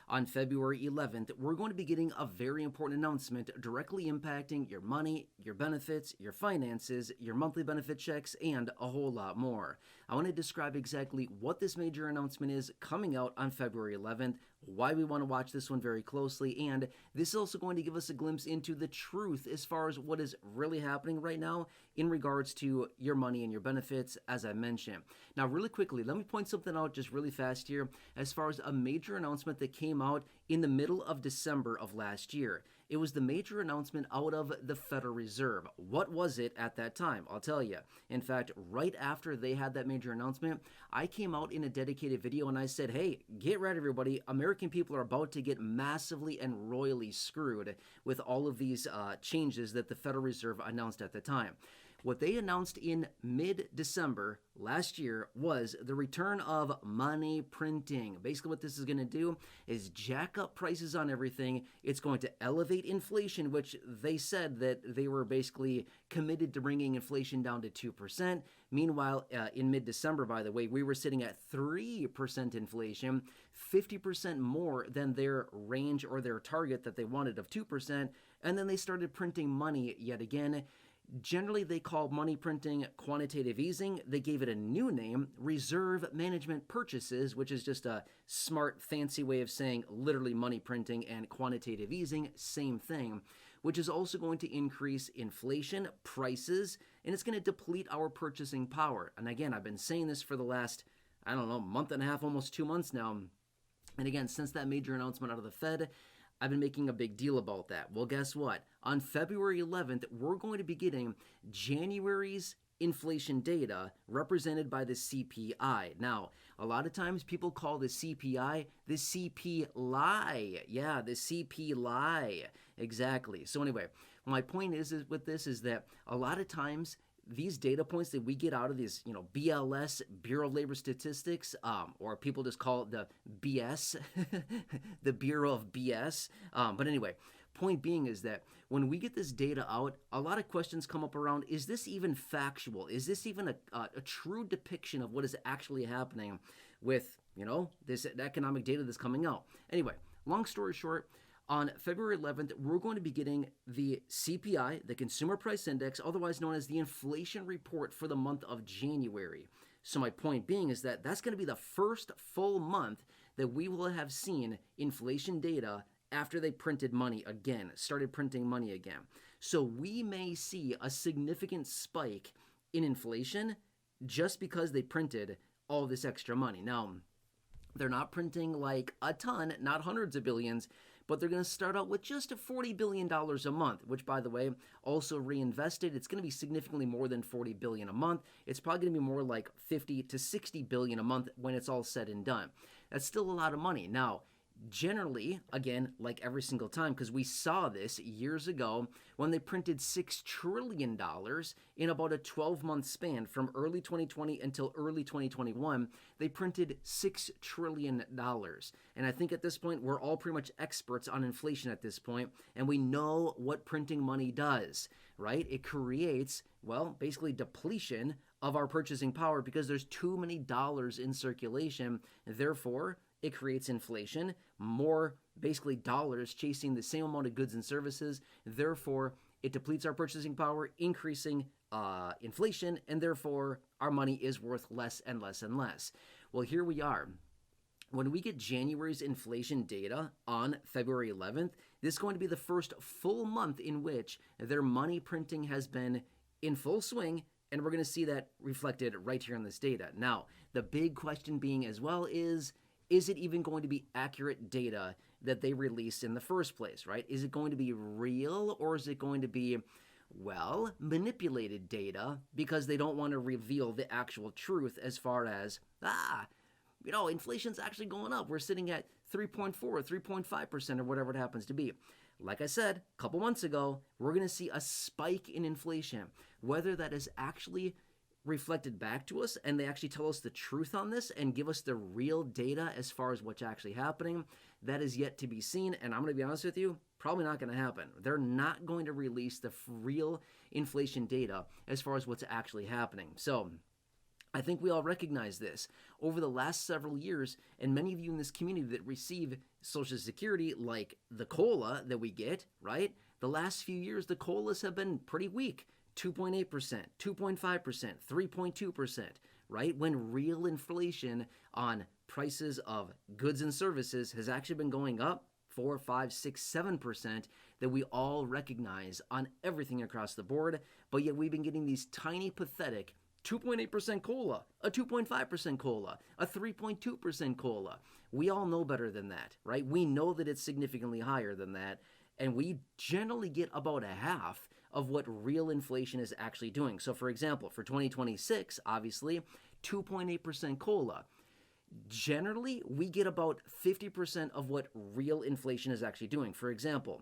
on February 11th, we're going to be getting a very important announcement directly impacting your money, your benefits, your finances, your monthly benefit checks, and a whole lot more. I want to describe exactly what this major announcement is coming out on February 11th, why we want to watch this one very closely, and this is also going to give us a glimpse into the truth as far as what is really happening right now in regards to your money and your benefits, as I mentioned. Now, really quickly, let me point something out just really fast here as far as a major announcement that came out in the middle of December of last year. It was the major announcement out of the Federal Reserve. What was it at that time? I'll tell you. In fact, right after they had that major announcement, I came out in a dedicated video and I said, hey, get ready, everybody. American people are about to get massively and royally screwed with all of these changes that the Federal Reserve announced at the time. What they announced in mid-December last year was the return of money printing. Basically, what this is going to do is jack up prices on everything. It's going to elevate inflation, which they said that they were basically committed to bringing inflation down to 2%. Meanwhile, in mid-December, by the way, we were sitting at 3% inflation, 50% more than their range or their target that they wanted of 2%. And then they started printing money yet again. Generally, they call money printing quantitative easing. They gave it a new name, reserve management purchases, which is just a smart, fancy way of saying literally money printing and quantitative easing, same thing, which is also going to increase inflation, prices, and it's going to deplete our purchasing power. And again, I've been saying this for the last, month and a half, almost 2 months now. And again, since that major announcement out of the Fed, I've been making a big deal about that. Well, guess what? On February 11th, we're going to be getting January's inflation data represented by the CPI. Now, a lot of times people call the CPI the CP lie. Yeah, the CP lie. Exactly. So anyway, my point is with this is that a lot of times these data points that we get out of these, BLS, Bureau of Labor Statistics, or people just call it the BS, the Bureau of BS. But anyway, point being is that when we get this data out, a lot of questions come up around, is this even factual? Is this even a true depiction of what is actually happening with, this economic data that's coming out? Anyway, long story short, on February 11th, we're going to be getting the CPI, the Consumer Price Index, otherwise known as the inflation report for the month of January. So my point being is that that's going to be the first full month that we will have seen inflation data after they printed money again, started printing money again. So we may see a significant spike in inflation just because they printed all this extra money. Now, they're not printing like a ton, not hundreds of billions, but they're going to start out with just $40 billion a month, which, by the way, also reinvested. It's going to be significantly more than $40 billion a month. It's probably going to be more like $50 to $60 billion a month when it's all said and done. That's still a lot of money. Now, generally, again, like every single time, because we saw this years ago when they printed $6 trillion in about a 12-month span from early 2020 until early 2021, they printed $6 trillion. And I think at this point, we're all pretty much experts on inflation at this point, and we know what printing money does, right? It creates, basically depletion of our purchasing power because there's too many dollars in circulation. Therefore, it creates inflation, more basically dollars chasing the same amount of goods and services. Therefore, it depletes our purchasing power, increasing inflation, and therefore our money is worth less and less and less. Well, here we are. When we get January's inflation data on February 11th, this is going to be the first full month in which their money printing has been in full swing, and we're going to see that reflected right here in this data. Now, the big question being as well is it even going to be accurate data that they released in the first place, right? Is it going to be real, or is it going to be, manipulated data because they don't want to reveal the actual truth as far as, inflation's actually going up. We're sitting at 3.4, 3.5%, or whatever it happens to be. Like I said, a couple months ago, we're going to see a spike in inflation. Whether that is actually reflected back to us and they actually tell us the truth on this and give us the real data as far as what's actually happening, that is yet to be seen. And I'm going to be honest with you, probably not going to happen. They're not going to release the real inflation data as far as what's actually happening. So I think we all recognize this. Over the last several years, and many of you in this community that receive Social Security, like the COLA that we get, right? The last few years, the COLAs have been pretty weak. 2.8%, 2.5%, 3.2%, right? When real inflation on prices of goods and services has actually been going up 4, 5, 6, 7% that we all recognize on everything across the board, but yet we've been getting these tiny, pathetic 2.8% COLA, a 2.5% COLA, a 3.2% COLA. We all know better than that, right? We know that it's significantly higher than that, and we generally get about a half of what real inflation is actually doing. So for example, for 2026, obviously, 2.8% COLA. Generally, we get about 50% of what real inflation is actually doing. For example,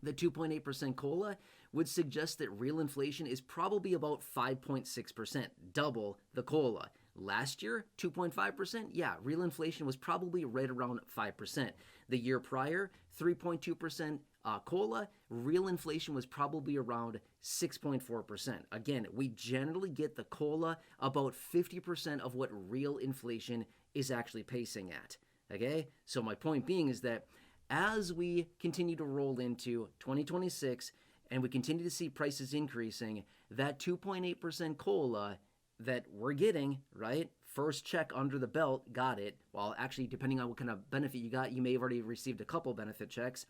the 2.8% COLA would suggest that real inflation is probably about 5.6%, double the COLA. Last year, 2.5%, yeah, real inflation was probably right around 5%. The year prior, 3.2% COLA, real inflation was probably around 6.4%. Again, we generally get the COLA about 50% of what real inflation is actually pacing at. Okay? So my point being is that as we continue to roll into 2026 and we continue to see prices increasing, that 2.8% COLA that we're getting, right? First check under the belt, got it. Well, actually, depending on what kind of benefit you got, you may have already received a couple benefit checks.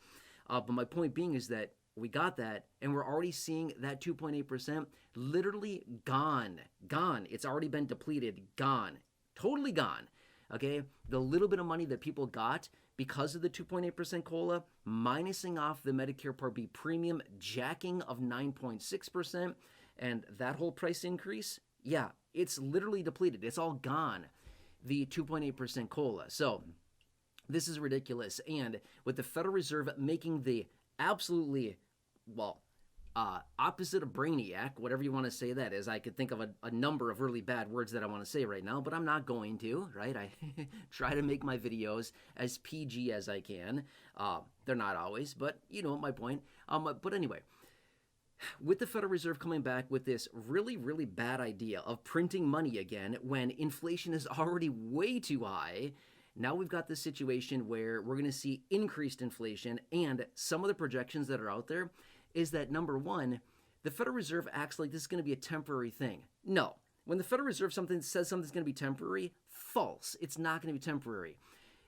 But my point being is that we got that, and we're already seeing that 2.8% literally gone. Gone. It's already been depleted. Gone. Totally gone. Okay? The little bit of money that people got because of the 2.8% COLA, minusing off the Medicare Part B premium jacking of 9.6%, and that whole price increase, yeah, it's literally depleted. It's all gone, the 2.8% COLA. So this is ridiculous. And with the Federal Reserve making the absolutely, opposite of brainiac, whatever you want to say that is. I could think of a number of really bad words that I want to say right now, but I'm not going to, right? I try to make my videos as PG as I can. They're not always, but you know my point. But anyway, with the Federal Reserve coming back with this really, really bad idea of printing money again when inflation is already way too high, now we've got this situation where we're going to see increased inflation, and some of the projections that are out there is that, number one, the Federal Reserve acts like this is going to be a temporary thing. No. When the Federal Reserve says something's going to be temporary, false. It's not going to be temporary.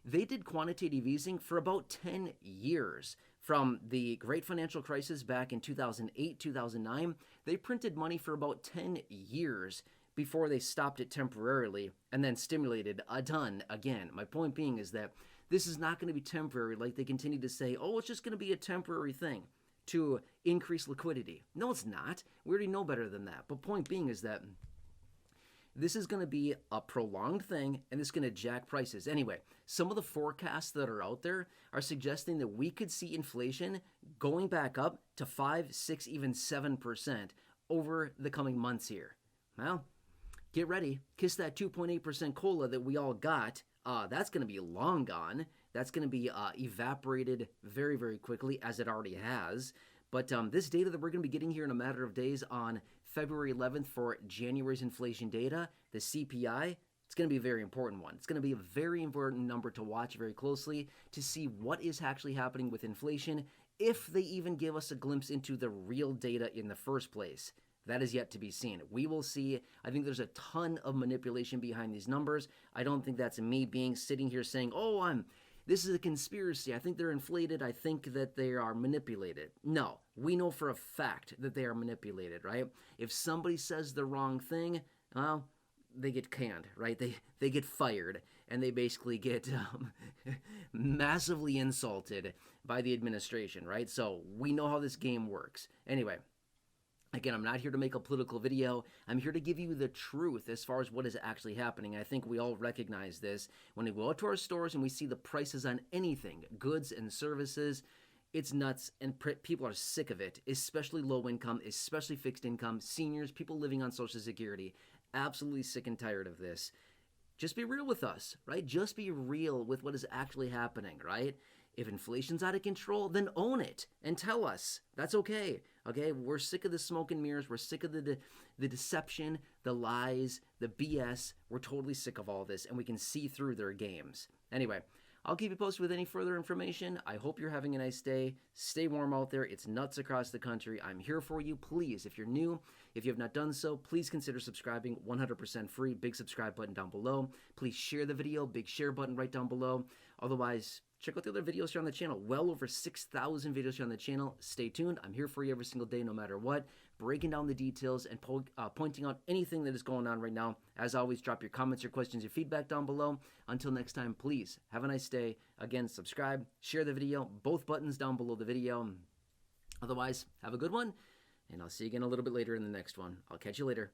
They did quantitative easing for about 10 years. From the great financial crisis back in 2008, 2009, they printed money for about 10 years before they stopped it temporarily and then stimulated a ton again. My point being is that this is not going to be temporary like they continue to say, oh, it's just going to be a temporary thing to increase liquidity. No, it's not. We already know better than that. But point being is that this is going to be a prolonged thing, and it's going to jack prices. Anyway, some of the forecasts that are out there are suggesting that we could see inflation going back up to 5, 6, even 7% over the coming months here. Well, get ready. Kiss that 2.8% COLA that we all got. That's going to be long gone. That's going to be evaporated very, very quickly, as it already has. But this data that we're going to be getting here in a matter of days on February 11th for January's inflation data, the CPI, it's going to be a very important one. It's going to be a very important number to watch very closely to see what is actually happening with inflation, if they even give us a glimpse into the real data in the first place. That is yet to be seen. We will see. I think there's a ton of manipulation behind these numbers. I don't think that's me sitting here saying, oh, this is a conspiracy. I think they're inflated. I think that they are manipulated. No, we know for a fact that they are manipulated, right? If somebody says the wrong thing, well, they get canned, right? They get fired, and they basically get massively insulted by the administration, right? So we know how this game works. Anyway, again, I'm not here to make a political video. I'm here to give you the truth as far as what is actually happening. I think we all recognize this. When we go out to our stores and we see the prices on anything, goods and services, it's nuts, and people are sick of it, especially low income, especially fixed income, seniors, people living on Social Security. Absolutely sick and tired of this. Just be real with us, right? Just be real with what is actually happening, right? If inflation's out of control, then own it and tell us. That's okay. Okay, we're sick of the smoke and mirrors. We're sick of the deception, the lies, the BS. We're totally sick of all this, and we can see through their games. Anyway, I'll keep you posted with any further information. I hope you're having a nice day. Stay warm out there. It's nuts across the country. I'm here for you. Please, if you're new, if you have not done so, please consider subscribing. 100% free. Big subscribe button down below. Please share the video. Big share button right down below. Otherwise, check out the other videos here on the channel. Well over 6,000 videos here on the channel. Stay tuned. I'm here for you every single day, no matter what. Breaking down the details and pointing out anything that is going on right now. As always, drop your comments, your questions, your feedback down below. Until next time, please have a nice day. Again, subscribe, share the video, both buttons down below the video. Otherwise, have a good one, and I'll see you again a little bit later in the next one. I'll catch you later.